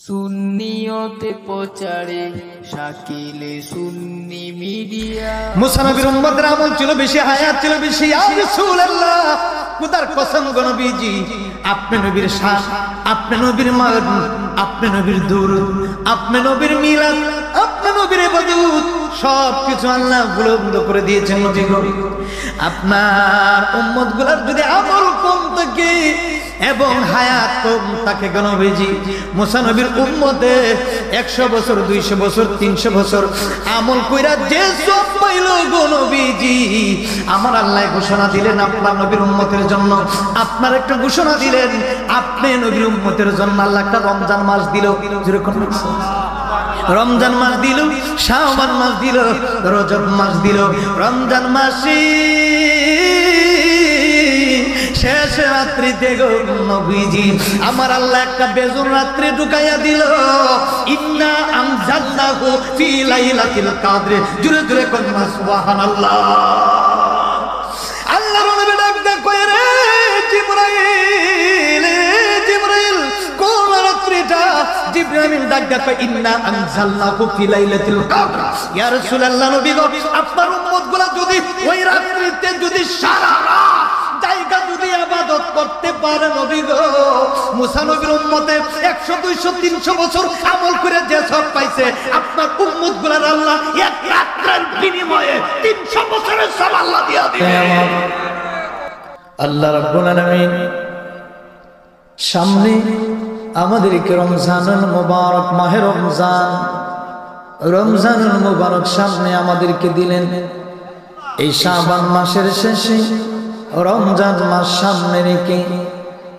সুন্নিয়তে প্রচারে শাকিলে সুন্নি মিডিয়া। মুসা নবীর উম্মতের আমল ছিল বেশি, হায়াত ছিল বেশি। ইয়া রাসূলুল্লাহ, খোদার কসম গো নবীজি, আপনি নবীর শান, আপনি নবীর মাদ, আপনি নবীর দুরূদ, আপনি নবীর মিলাদ, আপনি নবীর ইবাদত সবকিছু আল্লাহ বুলন্দ করে দিয়েছেন নবী গো। আপনার উম্মতগুলোর যদি আমল কম থাকে এবং হায়াত কম থাকে গো নবীজি, মুসা নবীর উম্মতে 100 বছর 200 বছর 300 বছর আমল কইরা যে সব পাইল গো নবীজি, আমার আল্লাহ ঘোষণা দিলেন আপনার নবীর উম্মতের জন্য। আপনার একটা ঘোষণা দিলেন, আপনি নবীর উম্মতের জন্য আল্লাহ একটা রমজান মাস দিল, যেরকম রমজান মাস দিল, শাওয়াল মাস দিল, রজব মাস দিল। রমজান মাসে শেষ রাত্রিতে গো নবীজি আমার আল্লাহ একটা বেজুর রাত্রি ঢুকাইয়া দিল। ইন্না আনজালনাহু ফি লাইলাতিল কদর। জোরে জোরে কন্যা সুবহানাল্লাহ। আল্লাহর নবী ডাক দে কয় রে জিবরাইল, জিবরাইল কোন রাত্রিটা? জিবরাইল ডাক দে কয় ইন্না আনজালনাহু ফি লাইলাতিল কদর। ইয়া রাসূলুল্লাহ, নবী গো আপনার উম্মতগুলো যদি ওই রাত্রিতে যদি সারা রাত জায়গা যদি ইবাদত করতে পারে নবী গো, মুসা নবীর উম্মতে 100 200 300 বছর আমল করে যে সব পাইছে, আপনার উম্মতগুলোর আল্লাহ এক রাতের বিনিময়ে 300 বছরের সব আল্লাহ দিয়া দিবে। আল্লাহ রাব্বুল আলামিন সামনে আমাদেরকে রমজানুল মুবারক, মাহে রমজান, রমজানুল মুবারক সামনে আমাদেরকে দিলেন। এই শাবান মাসের শেষে রমজান মাস সামনে রেখে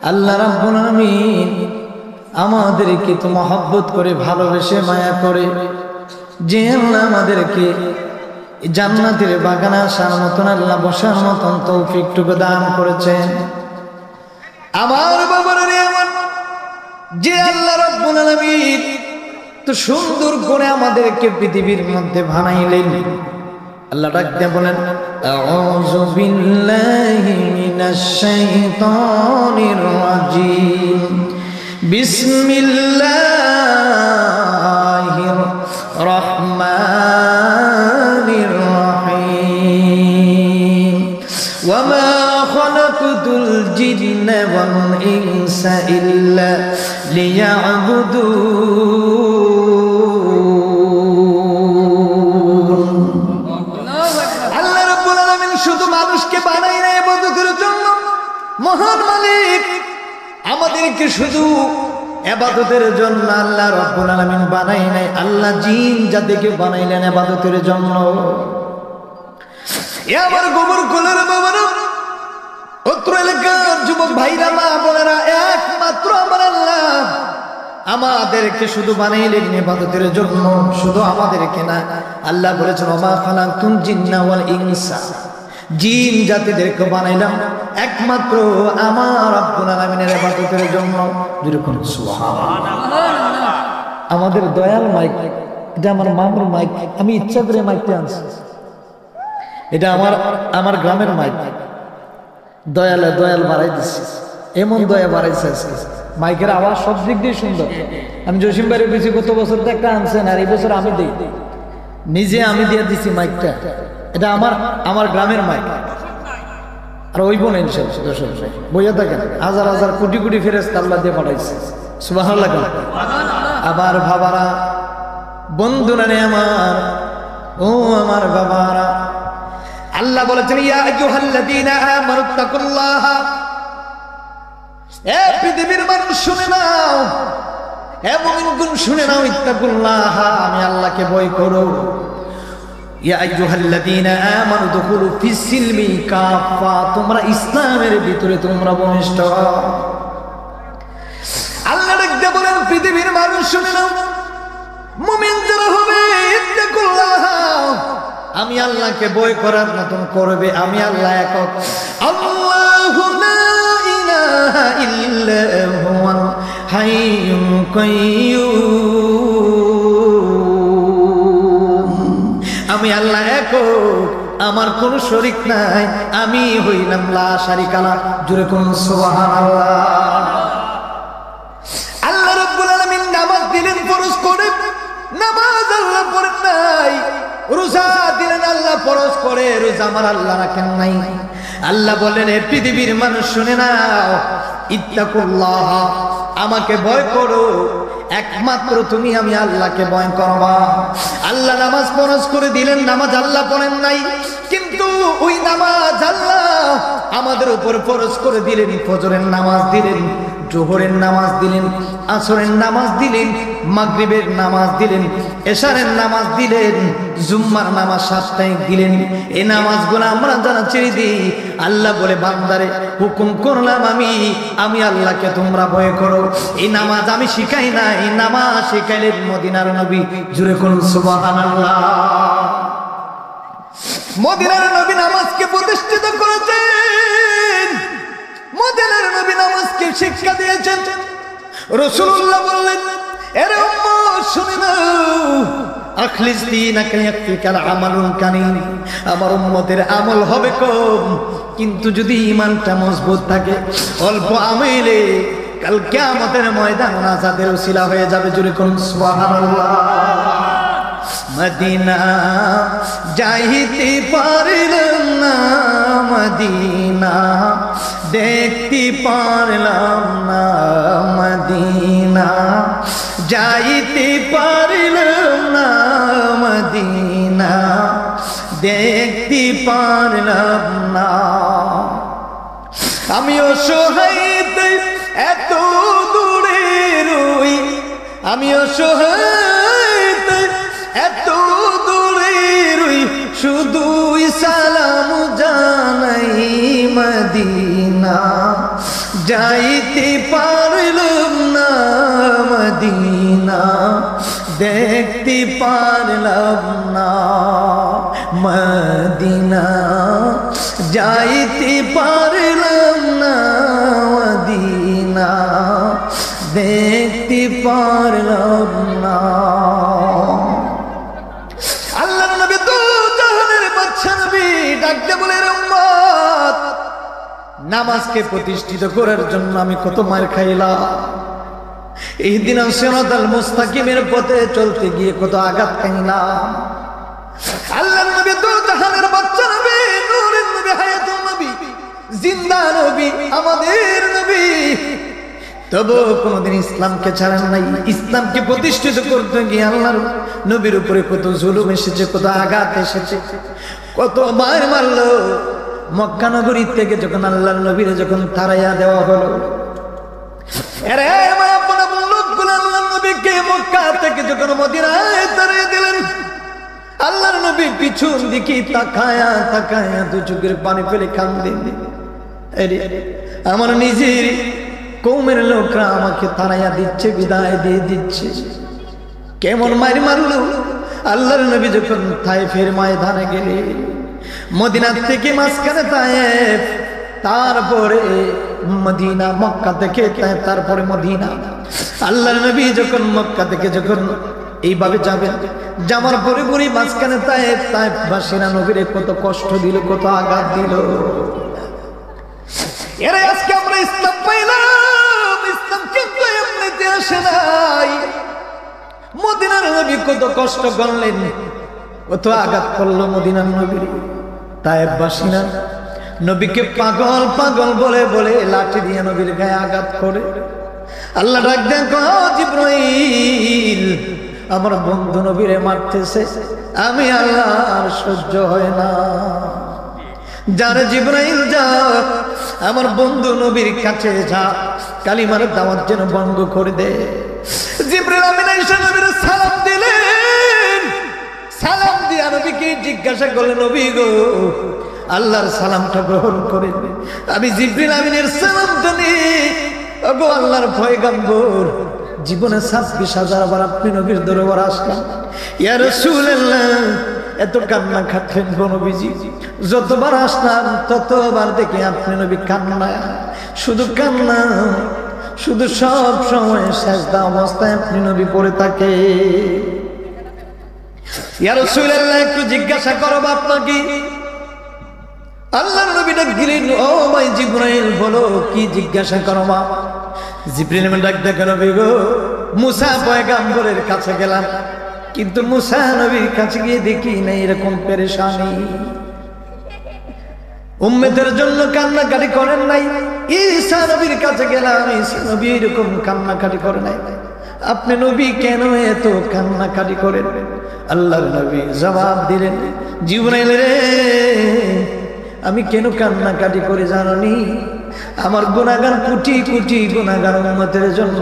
আল্লাহ রাব্বুল আলামিন আমাদেরকে তো মহব্বত করে, ভালোবেসে, মায়া করে যে আল্লাহ আমাদেরকে জান্নাতের বাগানে আসার মতন, আল্লাহ বসার মতন তৌফিকটুকু দান করেছেন। আমার বাবার আমার যে আল্লাহ রাব্বুল আলামিন তো সুন্দর করে আমাদেরকে পৃথিবীর মধ্যে বানাইলেন, আল্লাহ ডাক দিয়ে বলেন আউযু বিল্লাহি মিনাশ শাইতানির রাজিম, বিসমিল্লাহির রহমানির রহিম, ওয়া মা খালাকতুল জিন্না ওয়াল ইনসা ইল্লা লিয়াবুদুন। শুধু মানুষকে বানাই না ইবাদতের জন্য, মহান মালিক আমাদেরকে শুধু ইবাদতের জন্য আল্লাহ রাব্বুল আলামিন বানাই নাই, আল্লাহ জিন জাতিকে বানাইলেন ইবাদতের জন্য। এ আমার গোবর কোলের বাবারা, অত্র এলাকার যুবক ভাইরা, মা বোনেরা, একমাত্র আমার আল্লাহ আমাদেরকে শুধু বানাইলেন ইবাদতের জন্য, শুধু আমাদেরকে না। আল্লাহ বলেছেন ওয়া মা খালাকতুল জিন্না ওয়াল ইনসা, জিন জাতিদেরকে বানাইলাম একমাত্র আমার রব্বুল আলামিনের ইবাদতের জন্য। যেরকম সুবহানাল্লাহ। আমাদের দয়াল মাইক, এটা আমার মামুর মাইক, আমি ইচ্ছা করে মাইকটা আনছি। এটা আমার গ্রামের মাইক, দয়াল বাড়াই দিচ্ছে, এমন দয়া বাড়াইছে আজকে। মাইকের আওয়াজ সব দিক দিয়ে সুন্দর। আমি জসিম ভাইয়ের বেশি গত বছর তো একটা আনছেন, আর এই বছর আমি দিই, নিজে আমি দিয়ে দিছি মাইকটা। এটা আমার গ্রামের মাইক। আর ওই বোন ইনশাআল্লাহ বইয়া থাকেন, হাজার হাজার কোটি কোটি ফেরেশতা আল্লাহ দিয়ে পাঠাইছে। সুবহানাল্লাহ। আবার বাবারা, বন্ধুরা রে আমার, ও আমার বাবারা, আল্লাহ বলেছেন ইয়া আইয়ুহাল্লাযীনা আমানুত্তাকুল্লাহ। এ পৃথিবীর মানুষ শুনে নাও, এ মুমিনগণ শুনে নাও, ইত্তাকুল্লাহ, আমি আল্লাহকে ভয় করো। ইয়া আইয়ুহাল্লাযীনা আমানু দুখুলু ফিস-সিলমি কাফা, তোমরা ইসলামের ভিতরে তোমরা বনিষ্ঠ হও। আল্লাহ ডাকতে বলেন পৃথিবীর মানুষ শুনে নাও, মুমিন যারা হবে, ইত্তাকুল্লাহ, আমি আল্লাহকে ভয় করার মতন করবে। আমি আল্লাহ একক, আল্লাহু লা ইলাহা ইল্লা হুয়াল হাইয়ুল কাইয়্যুম, আমি আল্লাহ একক, আমার কোন শরীক নাই, আমি হইলাম লা শারিকা লাহ। জোরে কোন সুবহানাল্লাহ। আল্লাহ রাব্বুল আলামিন নামাজ নামাজ আল্লাহ পড়েন নাই, রোজা দিলেন আল্লাহ ফরজ করে, রোজা আমার আল্লাহ রাখেন নাই। আল্লাহ বলেন, এ পৃথিবীর মানুষ শুনে নাও, ইত্তাকুল্লাহ, আমাকে ভয় করো, একমাত্র তুমি আমি আল্লাহকে ভয় করবা। আল্লাহ নামাজ ফরজ করে দিলেন, নামাজ আল্লাহ পড়েন নাই, কিন্তু ওই নামাজ আল্লাহ আমাদের উপর ফরজ করে দিলেন। ফজরের নামাজ দিলেন, জোহরের নামাজ দিলেন, আসরের নামাজ দিলেন, মাগরিবের নামাজ দিলেন, এশারের নামাজ দিলেন, জুম্মার নামাজ সাপ্তাহিক দিলেন। এই নামাজগুলো আমরা যারা ছেড়ে দিই, আল্লাহ বলে, বান্দারে হুকুম করলাম আমি আল্লাহকে তোমরা ভয় করো। এই নামাজ আমি শিখাই না, এই নামাজ শিখাইলেন মদিনার নবী। জুড়ে করুন সুবহানাল্লাহ। মদিনার নবী নামাজকে প্রতিষ্ঠিত করেছেন, মদিনার নবী নামাজকে শিক্ষা দিয়েছেন। রাসূলুল্লাহ বললেন, এরে উম্মত শুনে নাও, আখলিস দীনাকা ইয়াকফিকাল আমালুল কালিল, আমার উম্মতের আমল হবে কম, কিন্তু যদি ঈমানটা মজবুত থাকে, অল্প আমলে কাল কিয়ামতের ময়দানে নাজাতের উসিলা হয়ে যাবে। জোরে করুন সুবহানাল্লাহ। মদিনা যাইতে পারলাম না, মদিনা দেখতে পারলাম না, মদিনা যাইতে পারলাম না, মদিনা দেখতে পারলাম না। আমি অসহায় এত দূরে রই, আমি অসহায় এত দূরে রই, শুধুই সালাম জানাই, মদিনা যাইতে পারলাম না, মদিনা দেখতে পারলাম না, মদিনা যাইতে পারলাম না, মদিনা দেখতে পারলাম না। আল্লাহর নবী তো জাহানের বাদশা নবী ডাকতে বলে, উম্মত, নামাজকে প্রতিষ্ঠিত করার জন্য আমি কত মার খাইলাম, ইহদিনাস সিরাতাল মুস্তাকিমের পথে চলতে গিয়ে কত আঘাত খাইলাম। আল্লাহর নবী তো জাহানের বাদশা নবী, নূরের নবী, হায়াতুন নবী, জিন্দা নবী, আমাদের নবী, তবু কোনদিন ইসলামকে ছাড়েন নাই। ইসলামকে প্রতিষ্ঠিত করতে গিয়ে আল্লাহর নবীর উপরে কত জুলুম এসেছে, কত আঘাত এসেছে, কত মার মারলো। মক্কা নগরী থেকে যখন আল্লাহর নবীরে যখন তাড়াইয়া দেওয়া হলো, আরে মা আপনা লোকগুলো আল্লাহর নবীকে মক্কা থেকে যখন মদিনায় তাড়িয়ে দিলেন, আল্লাহর নবী পিছন দিকে তাকায়া তাকায়া দু চোখের পানি ফেলে কাঁদেন, আমার নিজের কওমের লোকরা আমাকে তাড়াইয়া দিচ্ছে, বিদায় দিয়ে দিচ্ছে। কেমন মার মারলো। আল্লাহর নবী যখন তায়েফের ময়দানে গেলে, মদিনা থেকে মাঝখানে তায়েফ, তারপরে মদিনা, মক্কা থেকে তারপরে মদিনা। আল্লাহর নবী যখন মক্কা থেকে যখন এইভাবে যাবেন, যাওয়ার পরে পরে মাঝখানে তায়েফ, তায়েফবাসীরা নবীরে কত কষ্ট দিল, কত আঘাত দিল। এর আজকে আমরা ইসলাম পাইলাম, ইসলাম কিন্তু এমনিতে আসে নাই। মদিনার নবী কত কষ্ট করলেন, কত আঘাত করলো মদিনার নবীর। তায়েফবাসীরা নবীকে পাগল পাগল বলে বলে লাঠি দিয়ে নবীর গায়ে আঘাত করে। আল্লাহ ডাক দেন, জিবরাইল, আমার বন্ধু নবীরে মারতেছে, আমি আল্লাহ আর সহ্য হয় না। যারে জিবরাইল, যা আমার বন্ধু নবীর কাছে যা, কালিমার দাওয়াত যেন বন্ধ করে দে। জিবরাইল আমিন আয়েশা নবীর সালাম দিলেন, সালাম দিয়া নবীকে জিজ্ঞাসা করলেন, নবী গো, আল্লাহর সালামটা গ্রহণ করে। আমি জিবরাইল আমিনের সালামটা নিয়ে ওগো আল্লাহর পয়গম্বর, জীবনে 26,000 বার আপনি নবীর দরবারে আসলাম, ইয়া রাসূলুল্লাহ, এত কান্না খাচ্ছেন গো নবীজি। যতবার আসলাম ততবার দেখি আপনি নবী কান্না, শুধু কান্না, শুধু সব সময় সেজদা অবস্থায় আপনি নবী পড়ে থাকে। ইয়া রাসূলুল্লাহ, একটু জিজ্ঞাসা করব আপনাকে। আল্লাহর নবী ডাক দিলেন, ও ভাই জিবরাইল, বলো কি জিজ্ঞাসা করবা। জিবরাইল ডাক দেখে, নবী গো, মুসা পয়গম্বরের কাছে গেলাম, কিন্তু মুসা নবীর কাছে গিয়ে দেখি না এরকম পেরেশানি। উম্মতের জন্য কান্নাকাটি করেন নাই। ঈসা নবীর কাছে গেলাম, ঈসা নবী এরকম কান্নাকাটি করে নাই। আপনি নবী কেন এত কান্নাকাটি করেন? আল্লাহর নবী জবাব দিলেন, জিবরাইল রে, আমি কেন কান্নাকাটি করে জানি? আমার গুনাহগার কোটি কোটি গুনাহগার উম্মতের জন্য।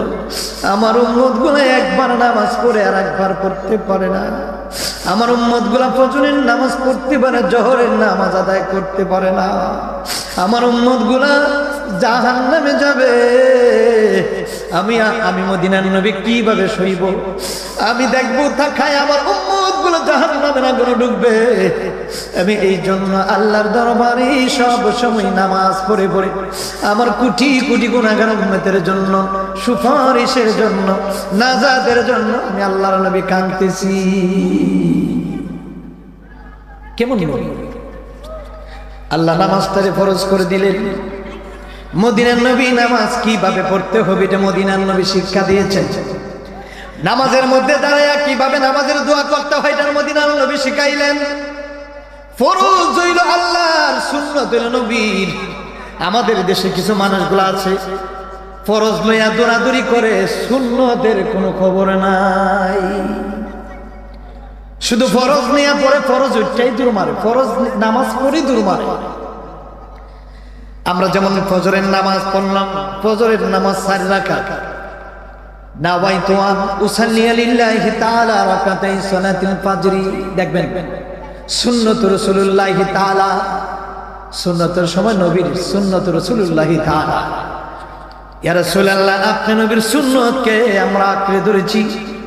আমার উম্মত গুলা একবার নামাজ পড়ে আর একবার পড়তে পারে না। আমার উম্মত গুলা ফজরের নামাজ পড়তে পারে, জোহরের নামাজ আদায় করতে পারে না। আমার উম্মত গুলা জাহান্নামে যাবে। আমি মদিনার নবী কিভাবে সইব? আমি দেখবো তাকায় আমার উম্মত গুলো জাহান্নামে না করে ঢুকবে। আমি এই জন্য আল্লাহর দরবারে সব সময় নামাজ পড়ে পড়ে আমার কোটি কোটি গুনাহগার উম্মতের জন্য, সুপারিশের জন্য, নাজাতের জন্য আমি আল্লাহর নবী কাঁদতেছি। কেমন নবী? আল্লাহ নামাজটারে ফরজ করে দিলেন। মদিনার নবী নামাজ কিভাবে পড়তে হবে এটা মদিনার নবী শিক্ষা দিয়েছেন। নামাজের মধ্যে দাঁড়ায়া কিভাবে নামাজের দোয়া করতে হয় এটা মদিনার নবী শিখাইলেন। ফরজ হইল আল্লাহর, সুন্নাত হইল নবীর। আমাদের দেশে কিছু মানুষগুলো আছে ফরজ লইয়া দৌড়াদৌড়ি করে, সুন্নতের কোনো খবর নাই। শুধু ফরজ নিয়ে পড়ে, ফরজ ওইটাই দূর মারে, ফরজ নামাজ পড়ি দূর মারে। আমরা যেমন ফজরের নামাজ পড়লাম, ফজরের নামাজ 4 রাকাত, নাওয়াইতু আন উসাল্লি লিল্লাহি তাআলা রাকাতাই সালাতুল ফাজরি। দেখবেন সুন্নাত রাসূলুল্লাহি তাআলা, সুন্নাতের সময় নবীর সুন্নাত রাসূলুল্লাহি তাআলা। ইয়া রাসূলুল্লাহ, আপনি নবীর সুন্নতকে আমরা আঁকড়ে ধরেছি।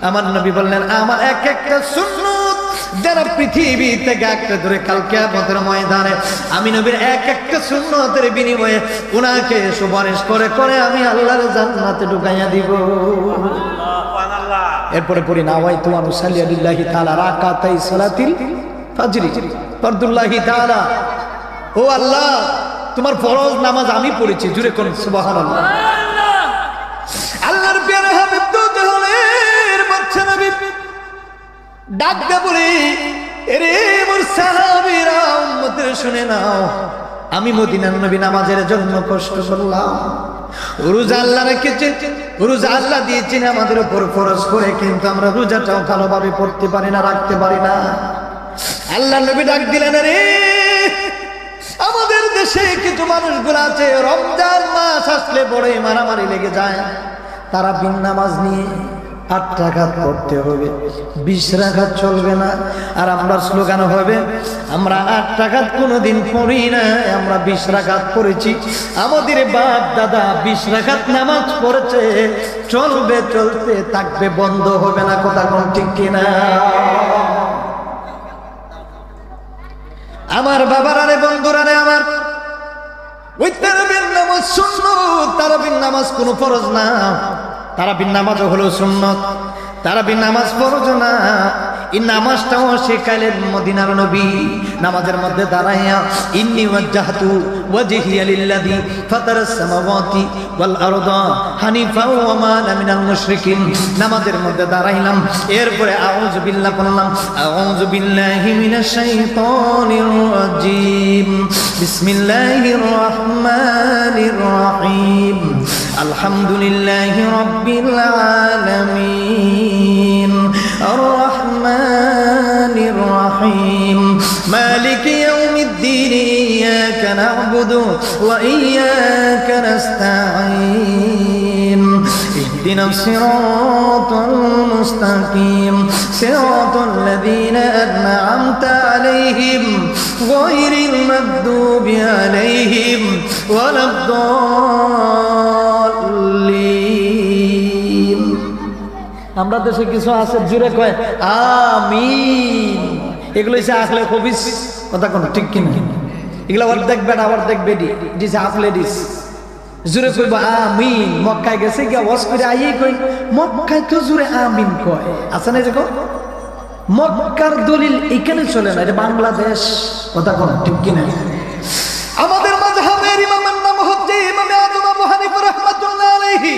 আমার নবী বললেন, আমার এক একটা সুন্নত যারা পৃথিবী থেকে আঁকড়ে ধরে কাল কিয়ামতের ময়দানে আমি নবীর এক একটা সুন্নতের বিনিময়ে উনাকে সুপারিশ করে করে আমি আল্লাহর জান্নাতে ঢুকাইয়া দিব। এরপরে পড়ি নাওয়াইতু আন উসাল্লি লিল্লাহি তাআলা রাকাতাই সালাতিল ফাজরি ফরদুল্লাহি তাআলা। ও আল্লাহ, তোমার ফরজ নামাজ আমি পড়েছি, জুড়ে কোন সুবহানাল্লাহ। আল্লাহর প্যারা হাবিব তো জাহানের বাদশা নবী ডাক দে বলে, এরে মোর সাহাবীরা, উম্মতের শুনে নাও, আমি মদিনার নবী নামাজের জন্য কষ্ট করলাম। রোজা আল্লাহ রেখেছেন, রোজা আল্লাহ দিয়েছেন আমাদের উপর ফরজ করে, কিন্তু আমরা রোজাটাও ভালোভাবে পড়তে পারি না, রাখতে পারি না। আল্লাহ নবী ডাক দিলেন, রে আমাদের দেশে কিছু মানুষগুলো আছে রমজান মাস আসলে বড়ই মারামারি লেগে যায়। তারা বিন নামাজ নিয়ে 8 রাকাত পড়তে হবে, 20 রাকাত চলবে না। আর আমরা স্লোগান হবে, আমরা 8 রাকাত কোনোদিন পড়ি না, আমরা 20 রাকাত পড়েছি। আমাদের বাপ দাদা 20 রাকাত নামাজ পড়েছে, চলবে, চলতে থাকবে, বন্ধ হবে না। কথা কোন ঠিক কিনা? আমার বাবারা রে, বন্ধুরা রে, আমার ওই তারাবির নামাজ সুন্নাত। তারাবির নামাজ কোনো ফরজ না, তারাবির নামাজ হলো সুন্নাত, তারাবির নামাজ ফরজ না। এই নামাজটাও শেখাইলেন মদিনার নবী। নামাজের মধ্যে দাঁড়াইয়া ইন্নী ওয়াজ্জাহতু ওয়াজহিয়া লিল্লাযী ফাতারাস সামাওয়াতি ওয়াল আরদা হানিফা ওয়া মা আনা মিনাল মুশরিকিন। নামাজের মধ্যে দাঁড়াইলাম, এরপরে আউযু বিল্লাহ বললাম, আউযু বিল্লাহি মিনাশ শাইতানির রাজীম, বিসমিল্লাহির রহমানির রহিম, আলহামদুলিল্লাহি রাব্বিল আলামিন, আর রহমানির রহিম, মালিকি ইয়াউমিদ্দিন, ইয়াকা না'বুদু ওয়া ইয়াকা নাস্তাঈন, ইহদিনাস সিরাতাল মুস্তাকিম, সিরাতাল লাযীনা আন'আমতা আলাইহিম গায়রিল মাগদুবি আলাইহিম ওয়ালাদ-দাল্লিন। আমরা দেশে কিছু আছে জুড়ে কয় আমিন, এগুলো হচ্ছে আখলে খবিস। কথা কোন ঠিক কিনা? এগুলো অর্ধেক বেটা অর্ধেক বেডি, দিস আখলে দিস। জুড়ে কইব আমিন। মক্কায় গেছে গিয়া ওয়াজ করে আইয়ে কই, মক্কায় তো জুড়ে আমিন কয়, আছে না? দেখো মক্কার দলিল এখানে চলে না, এটা বাংলাদেশ। কথা কোন ঠিক কিনা? আমাদের মাযহাবের ইমামের নাম হচ্ছে ইমাম আযম আবু হানিফা রাহমাতুল্লাহ আলাইহি।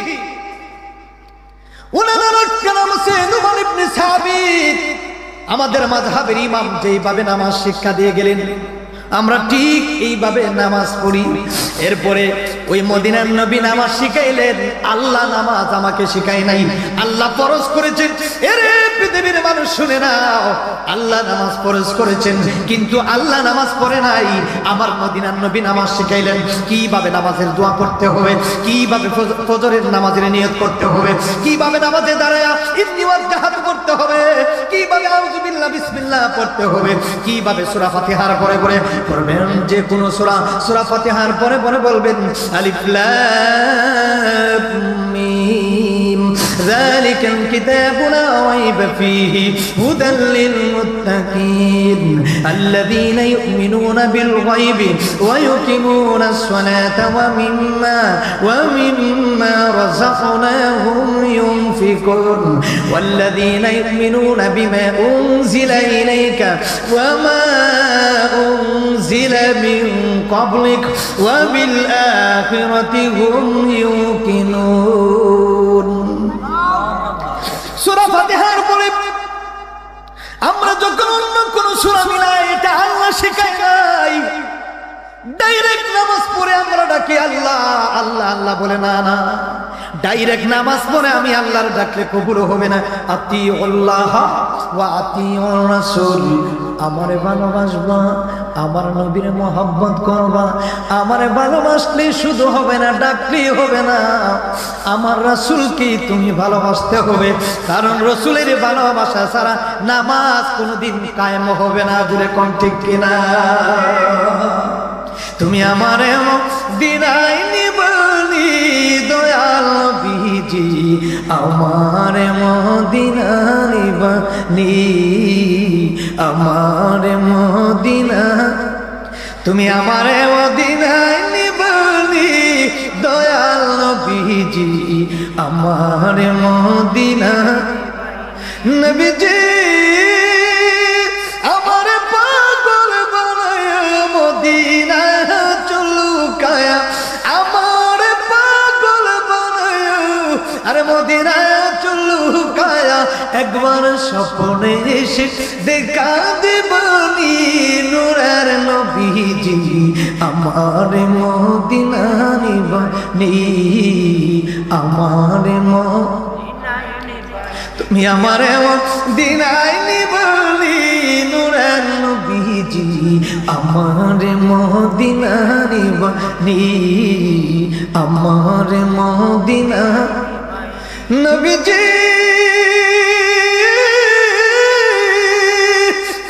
উনার নাম হচ্ছে নুমান ইবনে সাবিত। আমাদের মাযহাবের ইমাম যেইভাবে নামাজ শিক্ষা দিয়ে গেলেন আমরা ঠিক এইভাবে নামাজ পড়ি। এরপরে ওই মদিনার নবী নামাজ শিখাইলেন, আল্লাহ নামাজ আমাকে শিখাই নাই, আল্লাহ ফরজ করেছেন। এরে পৃথিবীর মানুষ শুনে নাও, আল্লাহ নামাজ ফরজ করেছেন কিন্তু আল্লাহ নামাজ পড়ে নাই। আমার মদিনার নবী নামাজ শিখাইলেন কিভাবে নামাজের দোয়া পড়তে হবে, কিভাবে ফজরের নামাজের নিয়ত করতে হবে, কিভাবে নামাজে দাঁড়ায়া ইন্নী ওয়াজ্জাহাতু করতে হবে, কিভাবে আউযু বিল্লাহ বিসমিল্লাহ পড়তে হবে, কিভাবে সূরা ফাতিহার পরে পরে পড়বেন। যে কোন সূরা ফাতিহার পরে পরে বলবেন আলিফ লাম মিম যালিকাল কিতাবু লা রাইবা ফীহি হুদাল লিল মুত্তাকিন আল্লাযীনা ইউমিনুনা বিল গায়বি ওয়া ইউকিমুনাস সালাতা ওয়া মিম্মা রাযাকনাহুম ينفقون والذين يؤمنون بما أنزل إليك وما أنزل من قبلك وبالآخرة هم يوقنون সূরা ফাতিহার পরে আমরা যখন অন্য কোন সূরা মিলাই এটা আল্লাহ শেখায় নাই, ডাইরেক্ট নামাজ পড়ে আমরা ডাকি আল্লাহ আল্লাহ আল্লাহ বলে না না, ডাইরেক্ট নামাজ পড়ে আমি আল্লাহর ডাকলে কবুল হবে না। আতিউল্লাহ ওয়া আতিউর রাসূল, আমারে ভালোবাসবা, আমার নবীর মহব্বত করবা। আমারে ভালোবাসলে শুধু হবে না, ডাকলেই হবে না, আমার রাসূলকে তুমি ভালোবাসতে হবে, কারণ রাসূলের ভালোবাসা ছাড়া নামাজ কোনোদিন কায়েম হবে না। জুড়ে কোন ঠিক কিনা? তুমি আমারে মদিনায় নিবানি দয়াল নবীজি, আমারে মদিনায় নিবানি, আমারে মদিনা, তুমি আমারে মদিনায় নিবানি দয়াল নবীজি, আমারে মদিনা নবীজি আমারে পাগল বানায় মদিনা চলুকায়া, আমারে পাগল বানায় আরে মদিনা চলুকায়া, একবার স্বপ্নে এসে দেখা দেবানি নূরের নবীজি, আমারে মদিনা নিবানি, আমারে তুমি আমারে মদিনায় নিবানি নূরের নবীজি, আমারে মদিনা নিবানি, আমারে মদিনা নবীজি।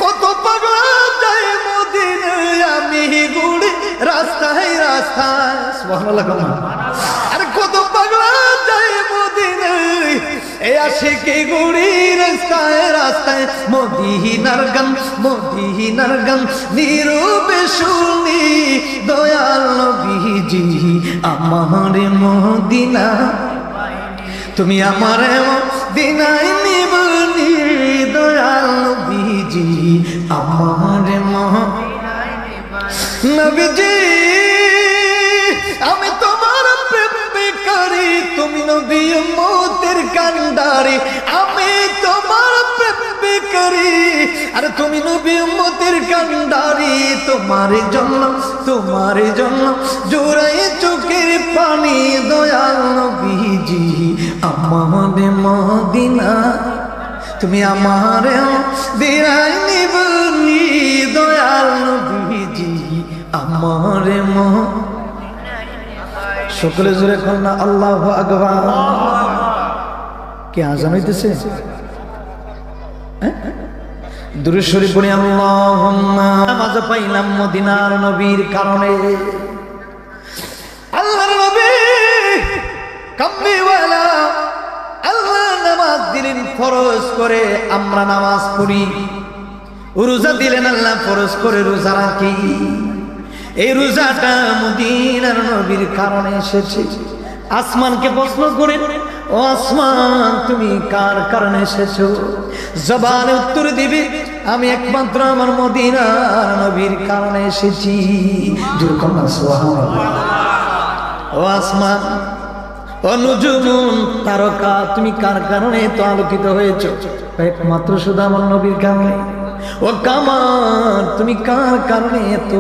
কত পাগলা যায় মদিনায়, আমি ঘুরি রাস্তায় রাস্তায়, সুবহানাল্লাহ। আরে কত পাগলা যায় মদিনায়, এ আশিকি ঘুরি রাস্তায় রাস্তায়, মদিনার গান নীরবে শুনি দয়াল নবীজি, আমারে মদিনা, তুমি আমারে মদিনায় নিবানি দয়াল নবীজি, আমারে নবীজি। আমি তোমার প্রেম বেকারি, তুমি নবী উম্মতের কান্ডারি, আমি তোমার প্রেম বেকারি, আরে তুমি নবী উম্মতের কান্ডারি, তোমার জন্য জোড়াই চোখের পানি দয়াল নবীজি, আমারে মদিনা, তুমি আমারে দিরাই নিবানি দয়াল নবীজি, আমারে সকলে জোরে কর না আল্লাহু আকবার। কে আজান হইতেছে? দুরূদ শরীফ পড়ি আল্লাহুম্মা। নামাজ পাইলাম মদিনার নবীর কারণে। আল্লাহর নবী কামলিওয়ালা, আল্লাহ নামাজ দিলেন ফরজ করে, আমরা নামাজ পড়ি। রোজা দিলেন আল্লাহ ফরজ করে, রোজা রাখি। এই রোজাটা মদিনার নবীর কারণে এসেছে। আসমানকে প্রশ্ন করে, ও আসমান তুমি কার কারণে এসেছো? জবানে উত্তর দিবে, আমি একমাত্র আমার মদিনার নবীর কারণে এসেছি। ও আসমান অনুজুমুন তারকা, তুমি কার কারণে তো আলোকিত হয়েছো? একমাত্র শুধু আমার নবীর কারণে। ও কামার, তুমি কার কারণে এত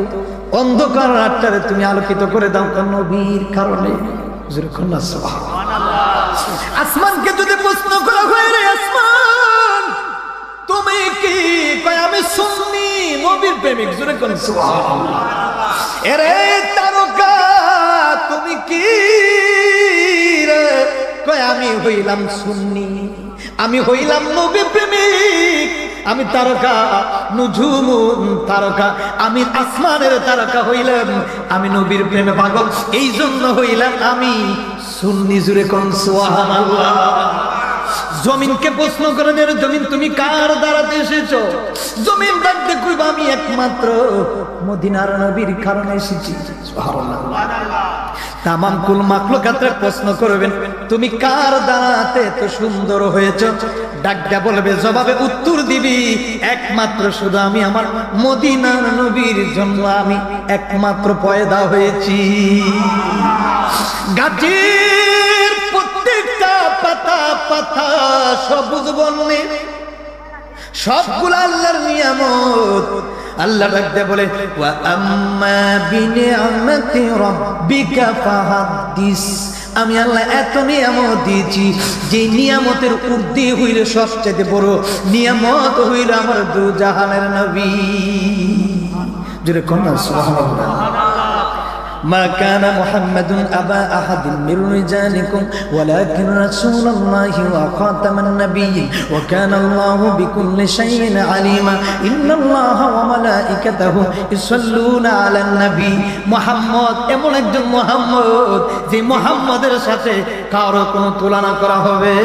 অন্ধকার রাতটারে তুমি আলোকিত করে দাও? নবীর কারণে। আসমানকে যদি প্রশ্ন করা হয়, রে আসমান তুমি কি? কয় আমি সুন্নি নবীর প্রেমিক। জোরে কোন সুবহানাল্লাহ। এরে তারকা তুমি কি রে? কয় আমি হইলাম সুন্নি, আমি হইলাম নবী প্রেমিক, আমি তারকা নুজুমুন তারকা, আমি আসমানের তারকা হইলাম, আমি নবীর প্রেমে পাগল, এই জন্য হইলাম আমি সুন্নি। জুরে কোন সুবহানাল্লাহ। জমিনকে প্রশ্ন করেন, এর জমিন তুমি কার দ্বারাতে এসেছো? জমিন ডাকতে কইবা আমি একমাত্র মদিনার নবীর কারণে এসেছি। সুবহানাল্লাহ। তামাম কুল মাখলুকাতরে প্রশ্ন করবেন তুমি কার দ্বারাতে এত সুন্দর হয়েছো? ডাকটা বলবে, জবাবে উত্তর দিবি একমাত্র শুধু আমি আমার মদিনার নবীর জন্য আমি একমাত্র পয়দা হয়েছি। গাছের প্রত্যেকটা পাতা পাতা সবুজ বর্ণে, সবগুলো আল্লাহর নিয়ামত। আল্লাহ ডাকতে বলে, ওয়া আম্মা বিনিআমাতি রাব্বিকা ফাহাদ্দিস। আমি আল্লাহ এত নিয়ামত দিয়েছি, যে নিয়ামতের ঊর্ধ্বে হইল সবচেয়ে বড় নিয়ামত হইল আমার দু জাহানের নবী। জোরে কন্যা সুবহানাল্লাহ। ما كان محمد أبا أحد من رجالكم ولكن رسول الله وخاتم النبيين وكان الله بكل شيء عليما إن الله وملائكته يصلون على النبي محمد এমন একজন মুহাম্মদ যে মুহাম্মাদের সাথে কারো কোনো তুলনা করা হবে?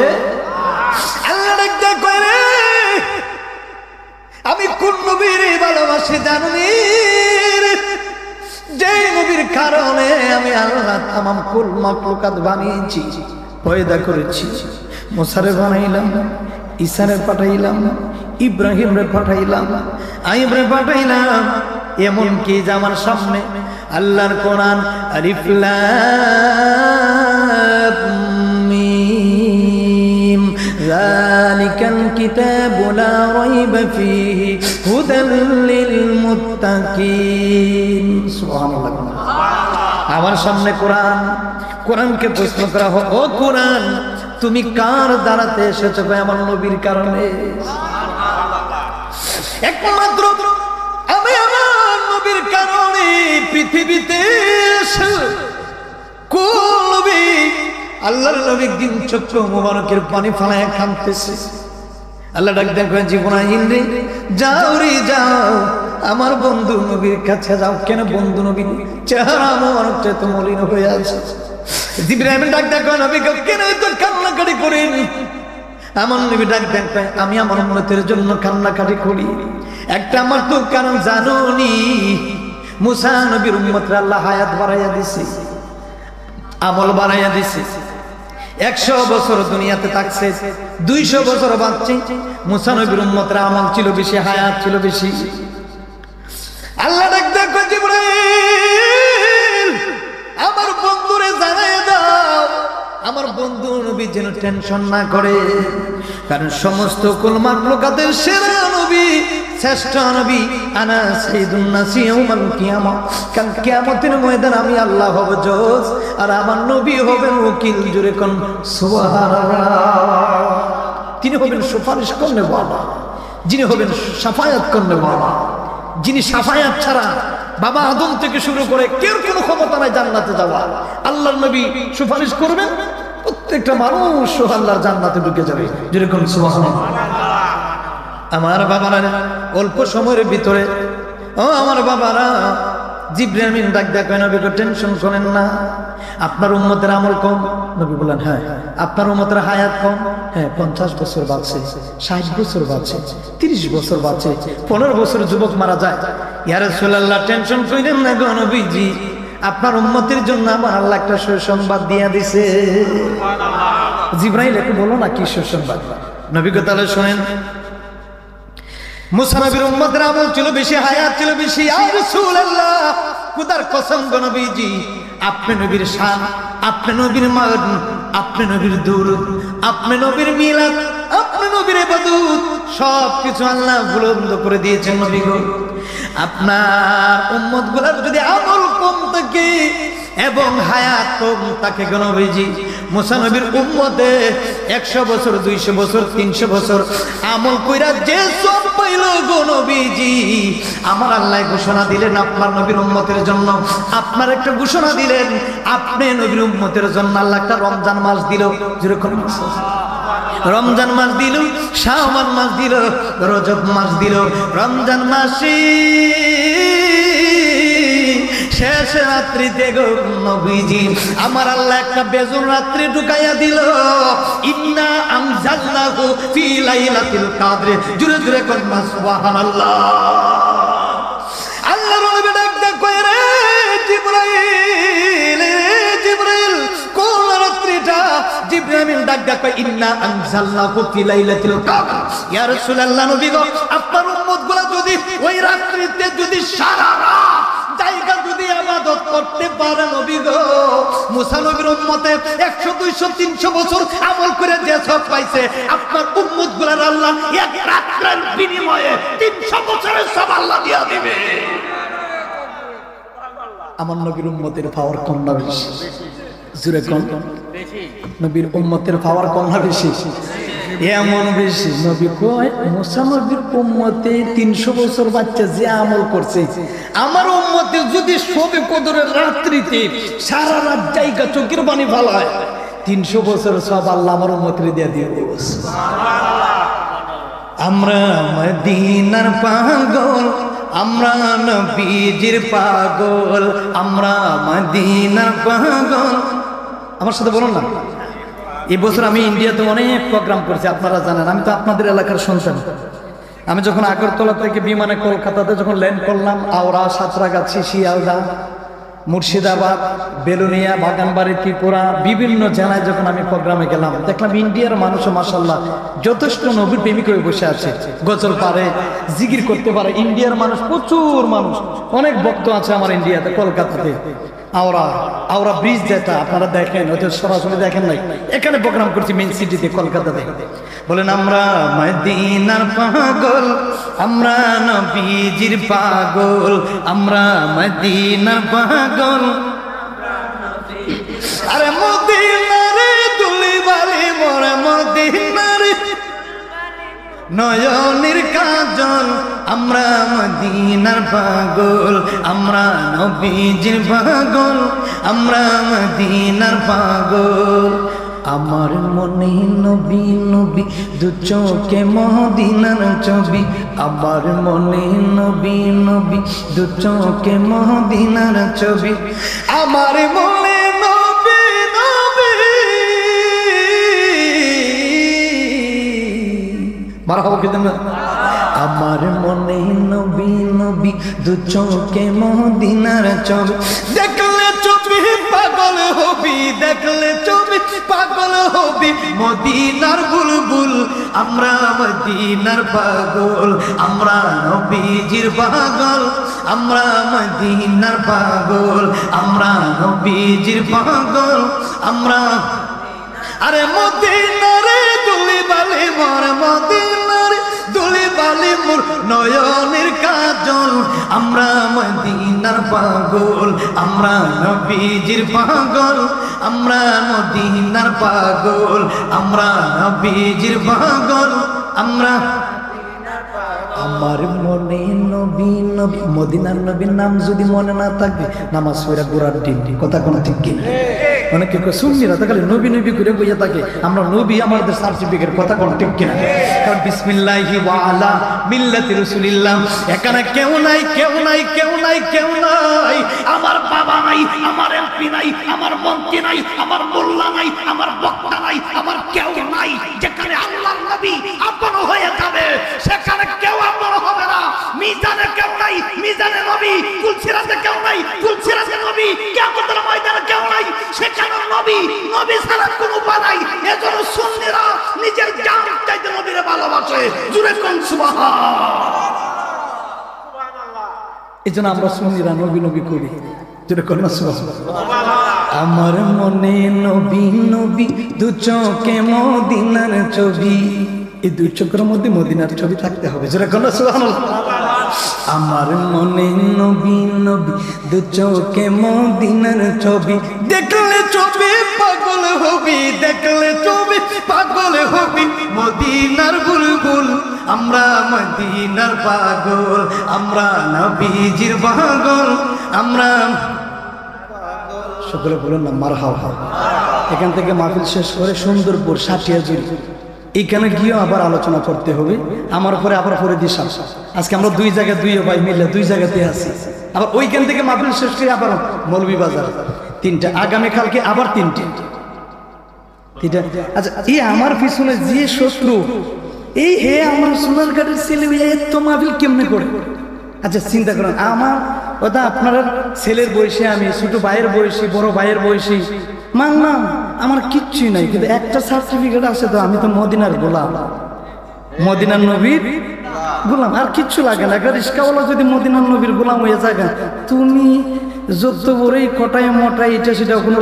আল্লাহ ডাকতে কইরে আমি কোন নবীর ভালোবাসি জানি, যে নবীর কারণে আমি আল্লাহ তামাম কুল মাখলুকাত বানিয়েছি, পয়দা করেছি। মুসারে বানাইলাম, ঈসারে পাঠাইলাম, ইব্রাহিমরে পাঠাইলাম, আইয়ুবরে পাঠাইলাম, এমন কি যে আমার সামনে আল্লাহর কোরআন আলিফ লাম মিম যালিকাল কিতাবু লা রাইবা ফীহি হুদাল লিল মুত্তাকিন। সুবহানাল্লাহ। আমার সামনে কোরআন, কোরআনকে প্রশ্ন করা হোক, ও কোরআন তুমি কার দ্বারাতে এসেছো? আমার নবীর কারণে। একমাত্র আমি আমার নবীর কারণে পৃথিবীতে কোন নবী? আল্লাহর নবী দিন চক্ষু মুবারকের পানি ফালায় কাঁদতেছে। আল্লাহ ডাক দেন, জীবনাইল রে যাও রে যাও, আমার বন্ধু নবীর কাছে যাও। কেন বন্ধু? নবী চেহারা মুবারকটা তো মলিন হয়ে আছে। জিবরাইল ডাক দেন, নবী কেন এত কান্নাকাটি করেন? আমার নবী ডাক দেন, আমি আমার উম্মতের জন্য কান্নাকাটি করি। একটা আমার তো কারণ জানোনি, মুসা নবীর উম্মতরা আল্লাহ হায়াত বাড়াইয়া দিছে, আমল বাড়াইয়া দিছে। 100 বছর দুনিয়াতে থাকছে, 200 বছর বাঁচছে। মুসা নবীর উম্মতরা আমল ছিল বেশি, হায়াত ছিল বেশি। আল্লাহ ডাক দেন, জিবরাইল আমার বন্ধুরে জানাই দাও, আমার বন্ধু নবী যেন টেনশন না করে, কারণ সমস্ত কুল মাখলুকাতের সেরা নবী, শ্রেষ্ঠ নবী, আনা সাইয়্যিদুন নাসি ইয়াউমাল কিয়ামah। কাল কিয়ামতের ময়দানে আমি আল্লাহ হব জজ, আর আমার নবী হবেন ওকিল। জোরে কোন সুবহানাল্লাহ। তিনি হবেন সুপারিশ করনে বাবা, যিনি হবেন শাফায়াত করনে বাবা, যিনি শাফায়াত ছাড়া বাবা আদম থেকে শুরু করে কেউ কোনো ক্ষমতা নাই জান্নাতে যাওয়া। আল্লাহর নবী সুপারিশ করবেন, প্রত্যেকটা মানুষ আল্লাহর জান্নাতে ঢুকে যাবে। যেরকম সুবহানাল্লাহ। আমার বাবারা অল্প সময়ের ভিতরে, ও আমার বাবারা, জিবরাইল আমিন ডাক দেয়া কয়, নবী টেনশন করেন না, আপনার উম্মতের আমল কম। নবী বলেন, হ্যাঁ। আপনার উম্মতের হায়াত কম, হ্যাঁ। 50 বছর বাঁচে, 60 বছর বাঁচে, 30 বছর বাঁচে, 15 বছর যুবক মারা যায়। ইয়া রাসূলুল্লাহ টেনশন করেন না গো নবীজি, আপনার উম্মতের জন্য আমার আল্লাহ একটা সুসংবাদ দিয়া দিছে। সুবহানাল্লাহ। জিবরাইল একটু বলো না কি সুসংবাদ? নবী কে তাহলে শুনেন। মুসা নবীর উম্মতের আমল ছিল বেশি, হায়াত ছিল বেশি। ইয়া রাসূলুল্লাহ খুদার কসম গো নবীজি, আপনি নবীর শান, আপনি নবীর মান, আপনি নবীর দুরূদ, আপনি নবীর মিলাদ, আপনি নবীর ইবাদত সবকিছু আল্লাহ বুলন্দ করে দিয়েছেন নবী গো। আপনার উম্মত গুলার যদি আমল কম থাকে এবং হায়াত কম থাকে গো নবীজি, মুসা নবীর উম্মতে 100 বছর 200 বছর 300 বছর আমল কইরা যে সব পাইল গো নবীজি, আমার আল্লাহ ঘোষণা দিলেন আপনার নবীর উম্মতের জন্য, আপনার একটা ঘোষণা দিলেন আপনি নবীর উম্মতের জন্য আল্লাহ একটা রমজান মাস দিল, যেরকম রমজান মাস দিল, শাওয়াল মাস দিল, রজব মাস দিল। রমজান মাসে শেষ রাত্রিতে গো নবীজি আমার আল্লাহ একটা বেজুর রাত্রি ঢুকাইয়া দিল। ইন্না আনজালনাহু ফি লাইলাতুল কদর, জোরে জোরে কন্যা সুবহানাল্লাহ। আল্লাহ নবী ডাক কই রে জিবরাইল, জিবরাইল কোন রাত্রিটা? জিবরাইল ডাক কই ইন্না আনজালনাহু ফি লাইলাতুল কদর। ইয়া রাসূলুল্লাহ নবী গো, আপনার উম্মতগুলো যদি ওই রাত্রিতে যদি সারা রাত জায়গা যদি ইবাদত করতে পারে নবী গো, মুসা নবীর উম্মতে 100 200 300 বছর আমল করে যে সব পাইছে, আপনার উম্মতগুলোর আল্লাহ এক রাতের বিনিময়ে 300 বছরের সব আল্লাহ দিয়া দিবে। আমার নবীর উম্মতের পাওয়ার কম না বেশি? জোরে কোন নবীর উম্মতের পাওয়ার কম না বেশি? এমন বেশি। নবী কয় মুসা নবীর উম্মতে 300 বছর বাচ্চা যে আমল করছে, আমার উম্মতে যদি শবে কদরের রাত্রিতে সারা রাত জায়গা চোখের পানি ফালায়, 300 বছর সব আল্লাহ আমার উম্মতের দিয়ে দিয়ে দেব। আমরা মদিনার পাগল, আমরা নবীজির পাগল, আমরা মদিনার পাগল। আমার সাথে বলুন না। এই বছর আমি ইন্ডিয়াতে অনেক প্রোগ্রাম করছি, আপনারা জানেন। আমি তো আপনাদের এলাকার সন্তান। আমি যখন আগরতলা থেকে বিমানে কলকাতাতে যখন ল্যান্ড করলাম, আওড়া, সাঁতরাগাছি, শিয়ালদা, মুর্শিদাবাদ, বেলুনিয়া, বাগানবাড়ি, ত্রিপুরা, বিভিন্ন জেলায় যখন আমি প্রোগ্রামে গেলাম, দেখলাম ইন্ডিয়ার মানুষও মাশাআল্লাহ যথেষ্ট নবীর প্রেমিক হয়ে বসে আছে, গজল পারে, জিকির করতে পারে। ইন্ডিয়ার মানুষ প্রচুর মানুষ, অনেক ভক্ত আছে আমার ইন্ডিয়াতে, কলকাতাতে। আওড়া ব্রিজ যেটা আপনারা দেখেন, হয়তো সরাসরি দেখেন নাই, এখানে প্রোগ্রাম করছি মেইন সিটিতে, কলকাতাতে। বলেন আমরা মদিনার পাগল, আমরা নবীজির পাগল, আমরা মদিনার পাগল। আরে মদিনারে দুলি বালি মোর মদিনারে নয়নের কাজল, আমরা মদিনার পাগল, আমরা নবীজির পাগল, আমরা মদিনার পাগল। আমার মনে নবী নবী, দু চোখে মদিনার ছবি, আমার মনে নবী নবী, দু চোখে মদিনার ছবি, আমার মনে নবী নবী। মারহাবা কি দেন? আমার মনে নবী নবী, দু চোখে মদিনার ছবি, দেখলে ছবি পাগল হবি, দেখলে ছবি পাগল হবি। মদিনার বুলবুল, আমরা মদিনার পাগল, আমরা নবীজির পাগল, আমরা মদিনার পাগল, আমরা নবীজির পাগল, আমরা। আরে মদিনারে দুলি বালি মোর মদিনারে দুলি বালি মোর নয়নের কাজল, আমরা মদিনার পাগল, আমরা নবীজির পাগল, আমরা মদিনার পাগল, আমরা নবীজির পাগল, আমরা। আমার মনে নবী নবী, মদিনার নবীর নাম যদি মনে না থাকে, নামাজ পড়া গোড়ার ডিম। কথা কোনো ঠিক কি? অনেকে সুন্নিরা তো খালি নবী নবী করে বইয়া থাকে, আমরা নবী আমাদের সার্টিফিকেট। কথা কোন ঠিক কিনা? কারণ বিসমিল্লাহি ওয়া আলা মিল্লাতি রাসূলিল্লাহ, এখানে কেউ নাই, কেউ নাই, কেউ নাই, কেউ নাই। আমার বাবা নাই, আমার এমপি নাই, আমার মন্ত্রী নাই, আমার মোল্লা নাই, আমার বক্তা নাই, আমার কেউ নাই। যেখানে আল্লাহর নবী আপন হয়ে যাবে, সেখানে কেউ আপন হবে না। মিজানে কেউ নাই, মিজানে নবী। কুলসিরাতে কেউ নাই, কুলসিরাতে নবী। কিয়ামতের ময়দানে কেউ নাই, সেখানে নবী। নবী ছাড়া কোনো উপায় নাই। এজন্য সুন্নিরা নিজের জান চাইতে নবীরে ভালোবাসে। জুরে কোন সুবহানাল্লাহ। এই জন্য আমরা সুন্নিরা নবী নবী করি, যেটা করেন না আমার মনে নবী নবী দু চোখে মদিনার ছবি, এই দুই চোখের মধ্যে মদিনার ছবি থাকতে হবে, যেটা করেন না সুবহানাল্লাহ। আমার মনে নবী নবী দু চোখে মদিনার ছবি, দেখলে ছবি পাগল হবি, দেখলে ছবি পাগল হবি, মদিনার বুলবুল আমরা মদিনার পাগল, আমরা নবীজির পাগল, আমরা সকলে বলুন না মারহাবা। এখান থেকে মাহফিল শেষ করে সুন্দরপুর সাটিয়াজুরি এইখানে গিয়েও আবার আলোচনা করতে হবে, আমার পরে আবার পরে দিশা। আজকে আমরা দুই জায়গায় দুই ভাই মিলে দুই জায়গাতে আছি, আবার ওইখান থেকে মাহফিল শেষ করে আবার মৌলভীবাজার তিনটা, আগামীকালকে আবার তিনটে। আচ্ছা, এই আমার পিছনে যে শত্রু, এই হে আমার সোনারঘাটের ছেলে এত মাহফিল কেমনে করে? আচ্ছা চিন্তা করেন, আমার কথা আপনার ছেলের বয়সে, আমি ছোট ভাইয়ের বয়সী, বড় ভাইয়ের বয়সী, মানলাম আমার কিচ্ছুই নাই, কিন্তু একটা সার্টিফিকেট আছে তো, আমি তো মদিনার গোলাম, মদিনার নবীর গোলাম, আর কিচ্ছু লাগে না। একটা রিস্কাওয়ালা যদি মদিনার নবীর গোলাম হয়ে থাকে, তুমি যত বড়ই কটাই মোটাই এটা সেটা কোনো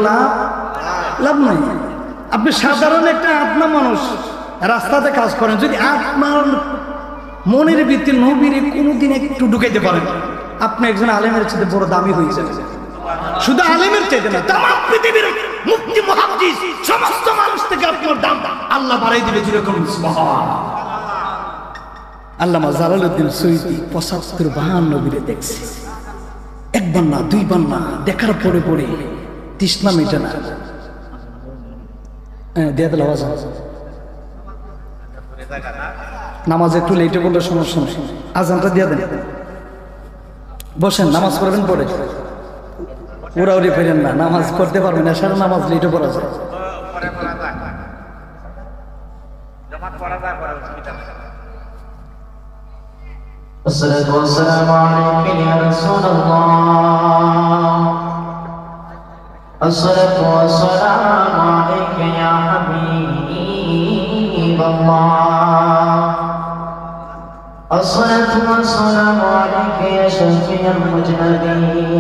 লাভ নাই। আপনি সাধারণ একটা আত্মা মানুষ রাস্তাতে কাজ করেন, যদি আপনার মনের ভিত্তি নবীরে কোনোদিন একটু ঢুকাইতে পারেন, আপনি একজন আলেমের চাইতে বড় দামি হয়ে যাবে। শুধু আলেমের চাইতে না, তামাম পৃথিবীর মুফতি মুহাদ্দিস সমস্ত মানুষ থেকে আপনার দাম আল্লাহ বাড়াই দিবে, যেরকম সুবহানাল্লাহ। আল্লামা জালালউদ্দিন সৈয়দী ৭৫ নবীরে দেখছে, একবার না দুইবার না, দেখার পরে পরে তৃষ্ণা মেটে না। দিয়ে দিল আওয়াজ, নামাজ একটু লেটে বললে সমস্যা নেই, আজানটা দিয়ে দেন, বসেন নামাজ পড়বেন পরে, উড়াউড়ি ফেরেন না, নামাজ করতে পারবেন না, সারা নামাজ লেটে পড়া যায়। الصلاة والسلام عليك يا رسول الله، الصلاة والسلام عليك يا حبيب الله، الصلاة والسلام عليك يا شفيع المجنبين.